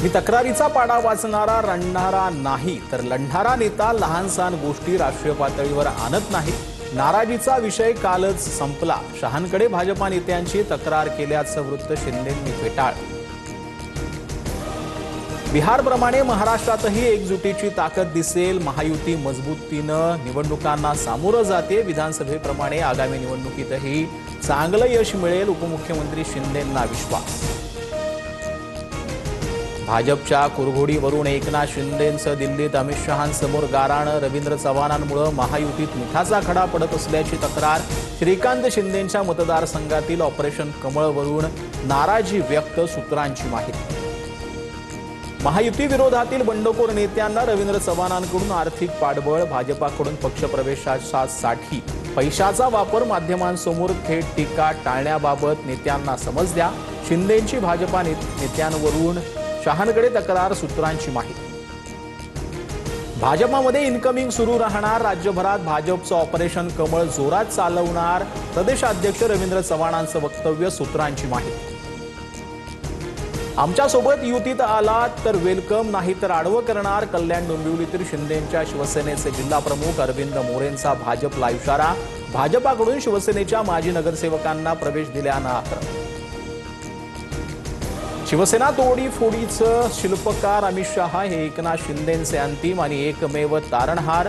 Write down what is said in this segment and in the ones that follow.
मी तक्रारीचा पाडा वाचणारा रडणारा नाही तर लढणारा नेता लहान-सहान गोष्टी राष्ट्रीय पातळीवर आणत नाही। नाराजीचा विषय कालच संपला। शहांकडे भाजपा नेत्यांची तक्रार केल्याचं वृत्त शिंदेंनी फेटाळलं। बिहारप्रमाणे महाराष्ट्रातही एकजुटीची ताकद दिसेल। महायुती मजबूतीनं निवडणुकांना सामोरं जाते। विधानसभेप्रमाणे आगामी निवडणुकीतही चांगलं यश मिळेल। उपमुख्यमंत्री शिंदेंना विश्वास। भाजपच्या कुरघोडीवरून एकनाथ शिंदेंचं दिल्लीत अमित शहांसमोर गाराणं। रवींद्र चव्हाणांमुळे महायुतीत मिठाचा खडा पडत असल्याची तक्रार। श्रीकांत शिंदेंच्या मतदारसंघातील ऑपरेशन कमळवरून नाराजी व्यक्त। सूत्रांची माहिती। महायुती विरोधातील बंडखोर नेत्यांना रवींद्र चव्हाणांकडून आर्थिक पाठबळ। भाजपाकडून पक्षप्रवेशासाठी पैशाचा वापर। माध्यमांसमोर थेट टीका टाळण्याबाबत नेत्यांना समज द्या। शिंदेंची भाजपा नेत्यांवरून शहांकडे तक्रार। सूत्रांची माहिती। भाजपामध्ये इनकमिंग सुरू राहणार। राज्यभरात भाजपचं ऑपरेशन कमळ जोरात चालवणार। प्रदेशाध्यक्ष रवींद्र चव्हाणांचं वक्तव्य। सूत्रांची माहिती। आमच्या सोबत युतीत आलात तर वेलकम, नाही तर आडवं करणार। कल्याण डोंबिवलीतील शिंदेंच्या शिवसेनेचे जिल्हा प्रमुख अरविंद मोरेंचा भाजपला इशारा। भाजपाकडून शिवसेनेच्या माजी नगरसेवकांना प्रवेश दिल्यानं आक्रमक। शिवसेना तोडीफोडीचं शिल्पकार अमित शहा हे एकनाथ शिंदेंचे अंतिम आणि एकमेव तारणहार।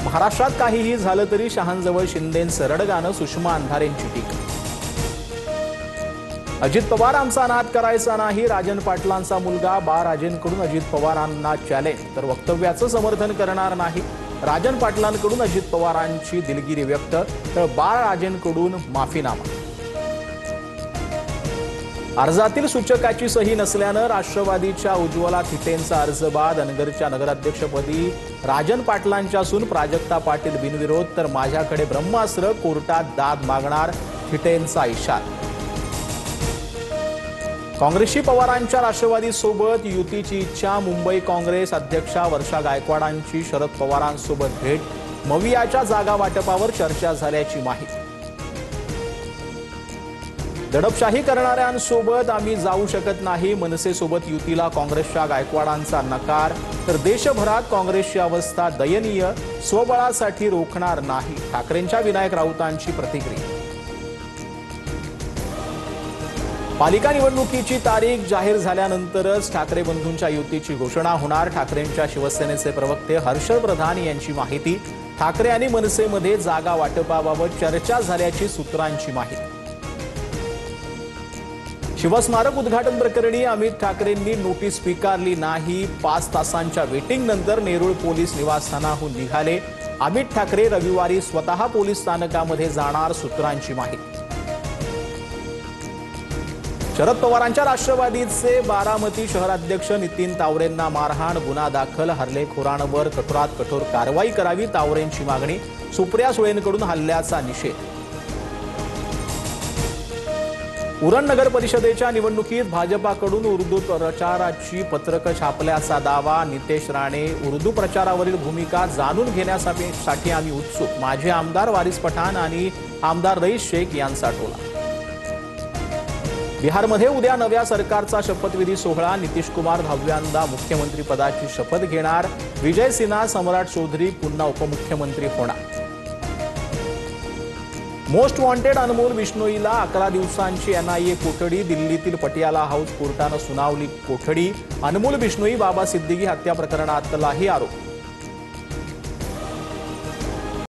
महाराष्ट्रात काहीही झालं तरी शहांजवळ शिंदेंचं रडगाणं। सुषमा अंधारेंची टीका। अजित पवार आमचा नाद करायचा नाही। राजन पाटलांचा मुलगा बाळराजेंकडून अजित पवारांना चॅलेंज, तर वक्तव्याचं समर्थन करणार नाही। राजन पाटलांकडून अजित पवारांची दिलगिरी व्यक्त, तर बाळराजेंकडून माफीनामा। अर्जातील सूचकाची सही नसल्यानं राष्ट्रवादीच्या उज्ज्वला थिटेंचा अर्ज बाद। अनगरच्या नगराध्यक्षपदी राजन पाटलांच्यासून प्राजक्ता पाटील बिनविरोध, तर माझ्याकडे ब्रह्मास्त्र, कोर्टात दाद मागणार। थिटेंचा इशारा। काँग्रेसची पवारांच्या राष्ट्रवादीसोबत युतीची इच्छा। मुंबई काँग्रेस अध्यक्षा वर्षा गायकवाडांची शरद पवारांसोबत भेट। मवियाच्या जागा वाटपावर चर्चा झाल्याची माहिती। दडपशाही करणाऱ्यांसोबत आम्ही जाऊ शकत नाही। मनसेसोबत युतीला काँग्रेसच्या गायकवाडांचा नकार, तर देशभरात काँग्रेसची अवस्था दयनीय, स्वबळासाठी रोखणार नाही। ठाकरेंच्या विनायक राऊतांची प्रतिक्रिया। पालिका निवडणुकीची तारीख जाहीर झाल्यानंतरच ठाकरे बंधूंच्या युतीची घोषणा होणार। ठाकरेंच्या शिवसेनेचे प्रवक्ते हर्षल प्रधान यांची माहिती। ठाकरे आणि मनसेमध्ये जागा वाटपाबाबत चर्चा झाल्याची सूत्रांची माहिती। शिवस्मारक उद्घाटन प्रकरणी अमित ठाकरेंनी नोटीस स्वीकारली नाही। 5 तासांच्या वेटिंग नंतर नेरूळ पोलीस निवासस्थानाहून निघाले। अमित ठाकरे रविवारी स्वतः पोलीस स्थानकामध्ये जाणार। सूत्रांची माहिती। शरद पवारांच्या राष्ट्रवादीचे बारामती शहराध्यक्ष नितीन तावरेंना मारहाण। गुन्हा दाखल। हल्लेखोरांवर कठोरात कठोर कारवाई करावी, तावरेंची मागणी। सुप्रिया सुळेंकडून हल्ल्याचा निषेध। उरण नगर परिषदेच्या निवडणुकीत भाजपाकडून उर्दू प्रचाराची पत्रकं छापल्याचा दावा। नितेश राणे उर्दू प्रचारावरील भूमिका जाणून घेण्यासाठी आम्ही उत्सुक। माजी आमदार वारिस पठाण आणि आमदार रईस शेख यांचा टोला। बिहारमध्ये उद्या नव्या सरकारचा शपथविधी सोहळा। नितीश कुमार 10व्यांदा मुख्यमंत्री पदाची शपथ घेणार। विजय सिन्हा, सम्राट चौधरी पुन्हा उपमुख्यमंत्री होणार। मोस्ट वॉन्टेड अनमोल बिश्नोईला 11 दिवसांची NIA कोठडी। दिल्लीतील पटियाला हाऊस कोर्टानं सुनावली कोठडी। अनमोल बिश्नोई बाबा सिद्दीकी हत्या प्रकरणातलाही आरोप।